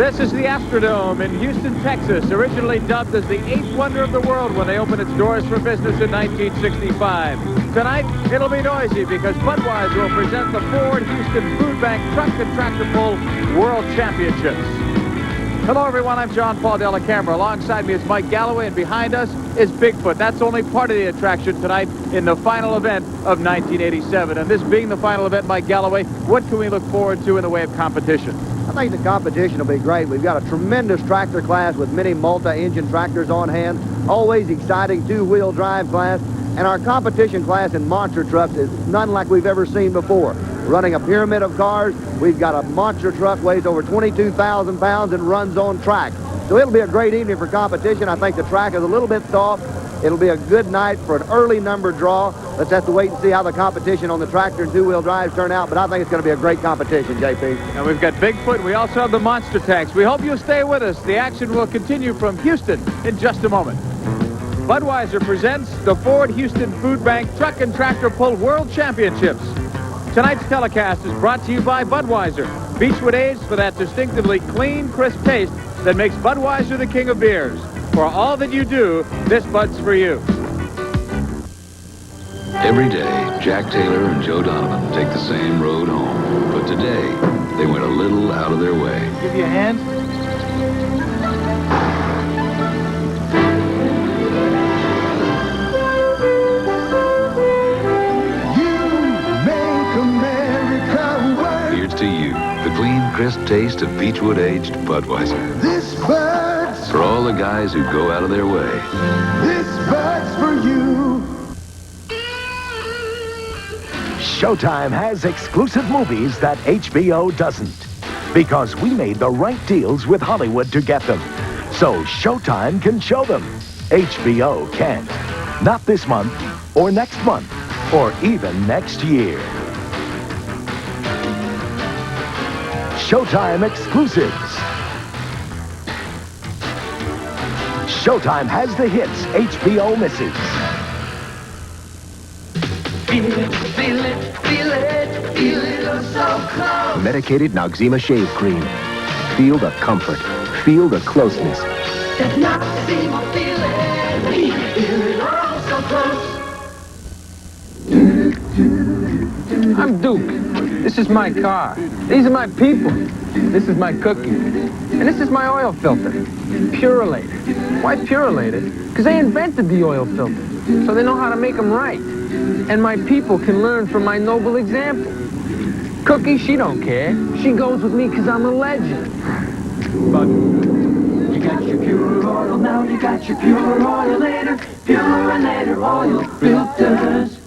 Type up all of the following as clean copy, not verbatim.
This is the Astrodome in Houston, Texas, originally dubbed as the 8th wonder of the world when they opened its doors for business in 1965. Tonight, it'll be noisy because Budweiser will present the Ford Houston Food Bank Truck and Tractor Pull World Championships. Hello, everyone. I'm John Paul Della Camera. Alongside me is Mike Galloway, and behind us is Bigfoot. That's only part of the attraction tonight in the final event of 1987. And this being the final event, Mike Galloway, what can we look forward to in the way of competition? I think the competition will be great. We've got a tremendous tractor class with many multi-engine tractors on hand. Always exciting two-wheel drive class. And our competition class in monster trucks is none like we've ever seen before. Running a pyramid of cars, we've got a monster truck, weighs over 22,000 pounds and runs on track. So it'll be a great evening for competition. I think the track is a little bit soft. It'll be a good night for an early number draw. Let's have to wait and see how the competition on the tractor and two-wheel drives turn out, but I think it's going to be a great competition, JP. And we've got Bigfoot. We also have the monster tanks. We hope you'll stay with us. The action will continue from Houston in just a moment. Budweiser presents the Ford Houston Food Bank Truck and Tractor Pull World Championships. Tonight's telecast is brought to you by Budweiser. Beechwood aged for that distinctively clean, crisp taste that makes Budweiser the king of beers. For all that you do, this Bud's for you. Every day, Jack Taylor and Joe Donovan take the same road home. But today, they went a little out of their way. Give you a hand. Here's to you, the clean, crisp taste of Beechwood-aged Budweiser. This Bud's For all the guys who go out of their way. This Bud's for you. Showtime has exclusive movies that HBO doesn't. Because we made the right deals with Hollywood to get them. So Showtime can show them. HBO can't. Not this month, or next month, or even next year. Showtime exclusives. Showtime has the hits HBO misses. Feel it, feel it, feel it, feel it, oh so close. Medicated Noxzema Shave Cream. Feel the comfort. Feel the closeness. That Noxzema feeling, feel it, oh so close. I'm Duke. This is my car. These are my people. This is my cookie. And this is my oil filter. Purelated. Why purelated? Because they invented the oil filter. So they know how to make them right. And my people can learn from my noble example. Cookie, she don't care. She goes with me because I'm a legend. But you got your pure oil now, you got your pure oil Purelator oil filters.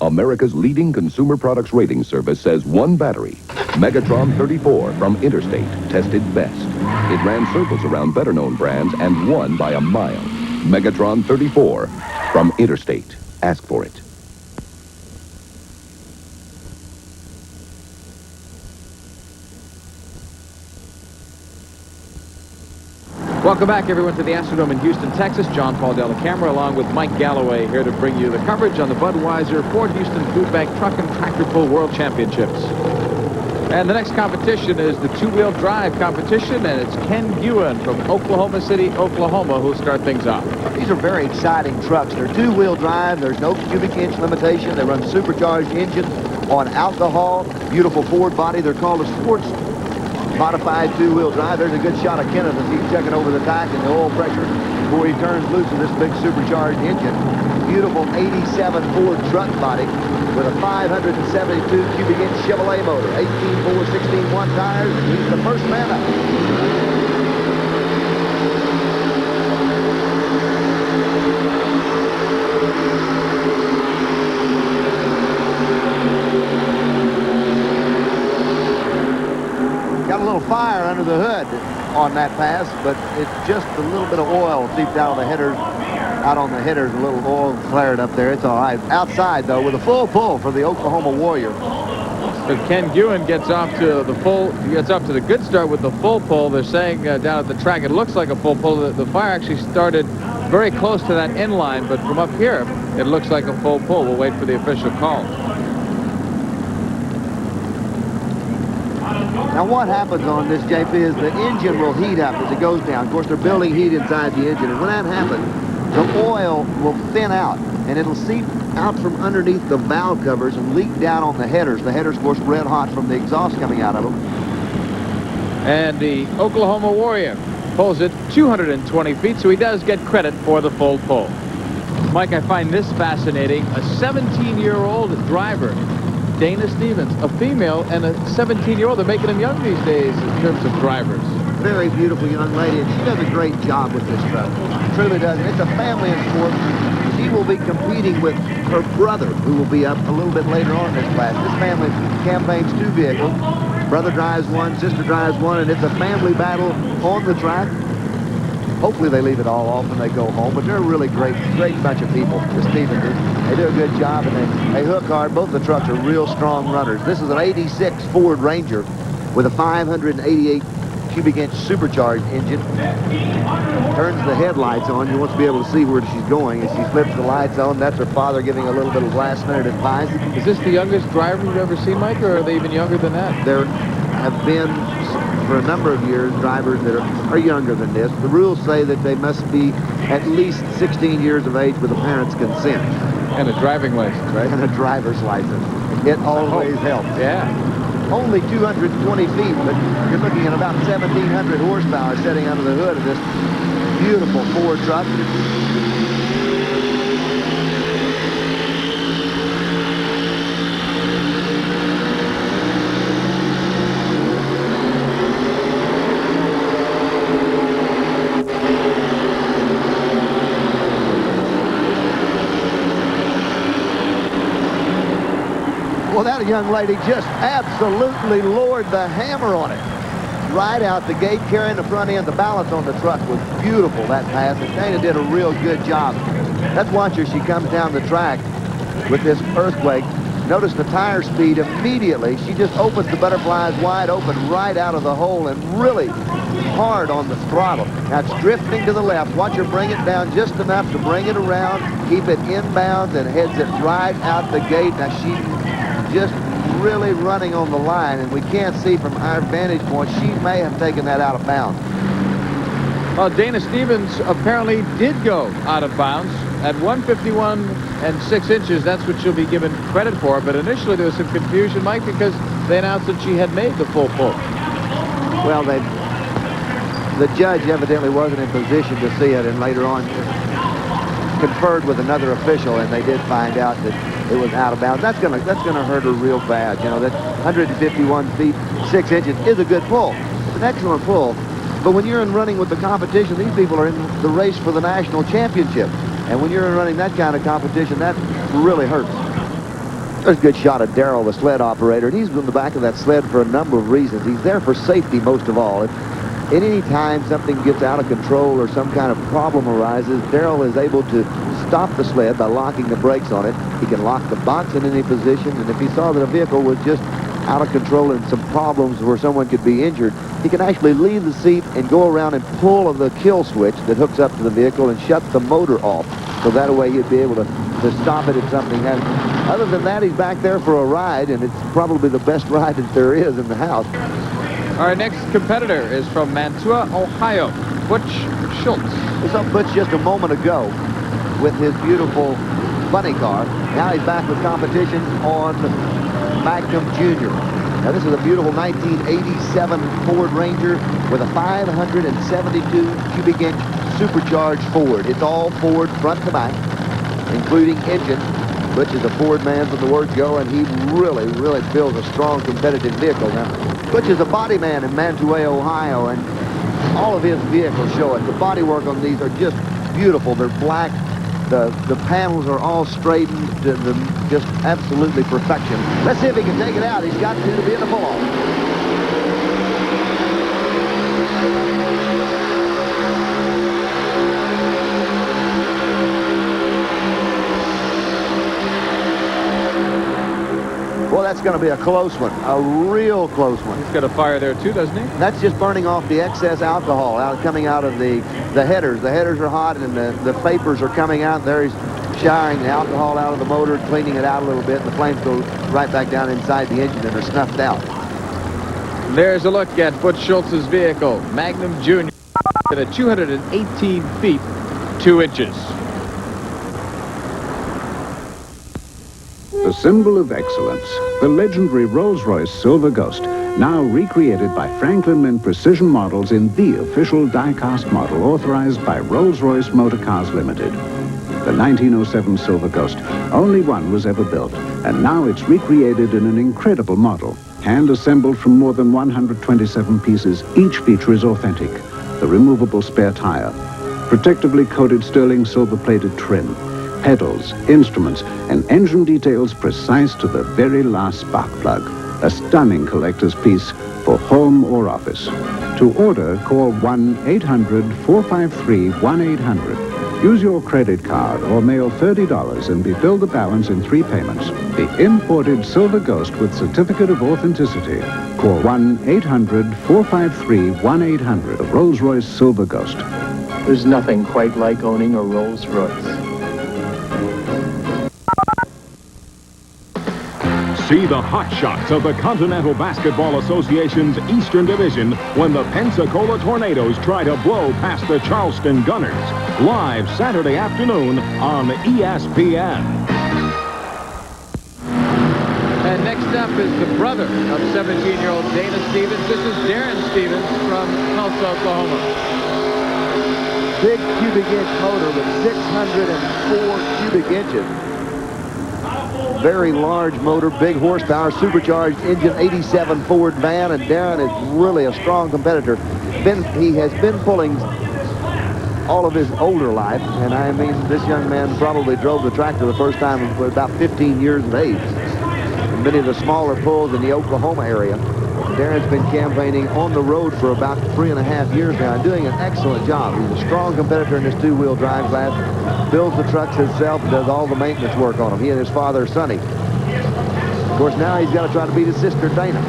America's leading consumer products rating service says one battery, Megatron 34 from Interstate, tested best. It ran circles around better-known brands and won by a mile. Megatron 34 from Interstate. Ask for it. Welcome back, everyone, to the Astrodome in Houston, Texas. John Paul Della Camera, along with Mike Galloway, here to bring you the coverage on the Budweiser Ford Houston Food Bank Truck and Tractor Pull World Championships. And the next competition is the two-wheel drive competition, and it's Ken Guin from Oklahoma City, Oklahoma, who'll start things off. These are very exciting trucks. They're two-wheel drive. There's no cubic inch limitation. They run supercharged engines on alcohol. Beautiful Ford body. They're called a sports modified two-wheel drive. There's a good shot of Kenneth as he's checking over the tach and the oil pressure before he turns loose of this big supercharged engine. Beautiful 87 Ford truck body with a 572 cubic inch Chevrolet motor, 18-4, 16-1 tires, and he's the first man up. Got a little fire under the hood on that pass, but it's just a little bit of oil seeped out of the headers. Out on the headers, a little oil flared up there. It's all right. Outside, though, with a full pull for the Oklahoma Warrior. So Ken Guin gets off to the good start with the full pull. They're saying down at the track it looks like a full pull. The fire actually started very close to that end line, but from up here it looks like a full pull. We'll wait for the official call. Now what happens on this, JP, is the engine will heat up as it goes down. Of course, they're building heat inside the engine, and when that happens, the oil will thin out, and it'll seep out from underneath the valve covers and leak down on the headers. The headers, of course, red hot from the exhaust coming out of them. And the Oklahoma Warrior pulls it 220 feet, so he does get credit for the full pull. Mike, I find this fascinating. A 17-year-old driver, Dana Stevens, a female, and a 17-year-old. They're making them young these days in terms of drivers. Very beautiful young lady, and she does a great job with this truck. She truly does. And it's a family sport. She will be competing with her brother, who will be up a little bit later on in this class. This family campaigns 2 vehicles. Brother drives one, sister drives one, and it's a family battle on the track. Hopefully they leave it all off when they go home, but they're a really great bunch of people, the Stevens. They do a good job, and they hook hard. Both the trucks are real strong runners. This is an 86 Ford Ranger with a 588 cubic inch supercharged engine. Turns the headlights on. You want to be able to see where she's going. As she flips the lights on, that's her father giving a little bit of last-minute advice. Is this the youngest driver you've ever seen, Mike, or are they even younger than that? There have been, for a number of years, drivers that are younger than this. The rules say that they must be at least 16 years of age with a parent's consent. And a driving license, right? And a driver's license. It always helps. Yeah. Only 220 feet, but you're looking at about 1,700 horsepower sitting under the hood of this beautiful Ford truck. Well, that young lady just absolutely lowered the hammer on it. Right out the gate, carrying the front end. The balance on the truck was beautiful, that pass. And Dana did a real good job. Let's watch her. She comes down the track with this earthquake. Notice the tire speed immediately. She just opens the butterflies wide open right out of the hole and really hard on the throttle. Now it's drifting to the left. Watch her bring it down just enough to bring it around, keep it inbounds, and heads it right out the gate. Now she just really running on the line, and we can't see from our vantage point. She may have taken that out of bounds. Well, Dana Stevens apparently did go out of bounds at 151 and 6 inches. That's what she'll be given credit for. But initially there was some confusion, Mike, because they announced that she had made the full pull. Well, the judge evidently wasn't in position to see it, and later on conferred with another official, and they did find out that it was out of bounds. That's gonna hurt her real bad. You know, that 151 feet 6 inches is a good pull. It's an excellent pull. But when you're in running with the competition, these people are in the race for the national championship. And when you're in running that kind of competition, that really hurts. There's a good shot of Darrell, the sled operator, and he's in the back of that sled for a number of reasons. He's there for safety most of all. At any time something gets out of control or some kind of problem arises, Darrell is able to stop the sled by locking the brakes on it. He can lock the box in any position, and if he saw that a vehicle was just out of control and some problems where someone could be injured, he can actually leave the seat and go around and pull the kill switch that hooks up to the vehicle and shut the motor off. So that way he'd be able to stop it if something happened. Other than that, he's back there for a ride, and it's probably the best ride that there is in the house. Our next competitor is from Mantua, Ohio, Butch Schultz. We saw Butch just a moment ago with his beautiful funny car. Now he's back with competition on Magnum Jr. Now this is a beautiful 1987 Ford Ranger with a 572 cubic inch supercharged Ford. It's all Ford front to back, including engine. Butch is a Ford man from the word go, and he really builds a strong competitive vehicle. Now, Butch is a body man in Mantua, Ohio, and all of his vehicles show it. The bodywork on these are just beautiful. They're black. The panels are all straightened to just absolutely perfection. Let's see if he can take it out. He's got to be in the pull-off. Well, that's going to be a close one, a real close one. He's got a fire there too, doesn't he? That's just burning off the excess alcohol coming out of the headers. The headers are hot, and the vapors are coming out. There he's showering the alcohol out of the motor, cleaning it out a little bit, and the flames go right back down inside the engine and are snuffed out. There's a look at Butch Schultz's vehicle, Magnum Jr. at 218 feet, 2 inches. The symbol of excellence, the legendary Rolls-Royce Silver Ghost, now recreated by Franklin Mint Precision Models in the official die-cast model authorized by Rolls-Royce Motor Cars Limited. The 1907 Silver Ghost, only one was ever built, and now it's recreated in an incredible model. Hand-assembled from more than 127 pieces, each feature is authentic. The removable spare tire, protectively coated sterling silver-plated trim, pedals, instruments, and engine details precise to the very last spark plug. A stunning collector's piece for home or office. To order, call 1-800-453-1800. Use your credit card or mail $30 and be billed the balance in 3 payments. The imported Silver Ghost with certificate of authenticity. Call 1-800-453-1800. The Rolls-Royce Silver Ghost. There's nothing quite like owning a Rolls-Royce. See the hot shots of the Continental Basketball Association's Eastern Division when the Pensacola Tornadoes try to blow past the Charleston Gunners. Live Saturday afternoon on ESPN. And next up is the brother of 17-year-old Dana Stevens. This is Darren Stevens from Tulsa, Oklahoma. Big cubic inch motor with 604 cubic inches. Very large motor, big horsepower, supercharged engine, 87 Ford van, and Darren is really a strong competitor. He has been pulling all of his older life, and I mean, this young man probably drove the tractor the first time with about 15 years of age. And many of the smaller pulls in the Oklahoma area. Darren's been campaigning on the road for about 3.5 years now and doing an excellent job. He's a strong competitor in this 2-wheel drive class. Builds the trucks himself and does all the maintenance work on them. He and his father, Sonny. Of course, now he's got to try to beat his sister, Dana.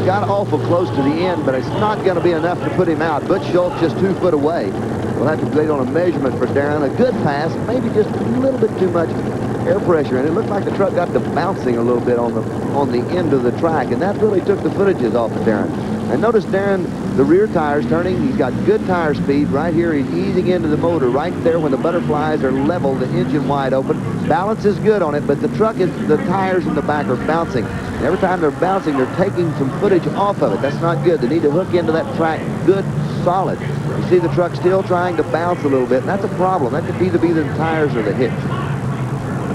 Got awful close to the end, but it's not going to be enough to put him out. Butch Schultz just 2 foot away. We'll have to wait on a measurement for Darren. A good pass, maybe just a little bit too much air pressure, and it looked like the truck got to bouncing a little bit on the end of the track, and that really took the footages off of Darren. And notice Darren, the rear tires turning. He's got good tire speed. Right here, he's easing into the motor right there when the butterflies are level, the engine wide open. Balance is good on it, but the tires in the back are bouncing. And every time they're bouncing, they're taking some footage off of it. That's not good. They need to hook into that track good, solid. You see the truck still trying to bounce a little bit, and that's a problem. That could either be the tires or the hitch.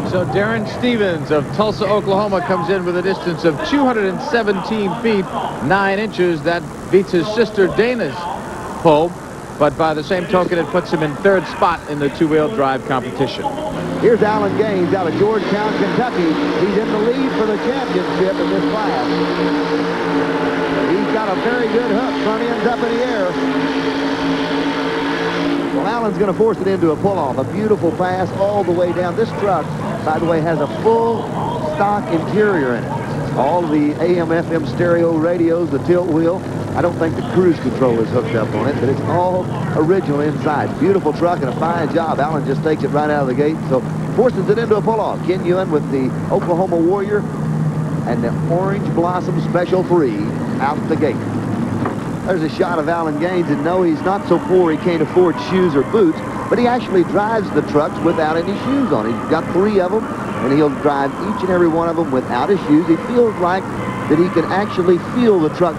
So Darren Stevens of Tulsa, Oklahoma comes in with a distance of 217 feet, 9 inches. That beats his sister Dana's pull, but by the same token, it puts him in 3rd spot in the 2-wheel drive competition. Here's Alan Gaines out of Georgetown, Kentucky. He's in the lead for the championship in this class. He's got a very good hook. Front end's up in the air. Well, Alan's going to force it into a pull-off. A beautiful pass all the way down. This truck, by the way, has a full stock interior in it. All the AM/FM stereo radios, the tilt wheel. I don't think the cruise control is hooked up on it, but it's all original inside. Beautiful truck and a fine job. Alan just takes it right out of the gate, so forces it into a pull-off. Ken Ewan with the Oklahoma Warrior and the Orange Blossom Special 3 out the gate. There's a shot of Alan Gaines, and no, he's not so poor he can't afford shoes or boots, but he actually drives the trucks without any shoes on. He's got 3 of them, and he'll drive each and every one of them without his shoes. He feels like that he can actually feel the truck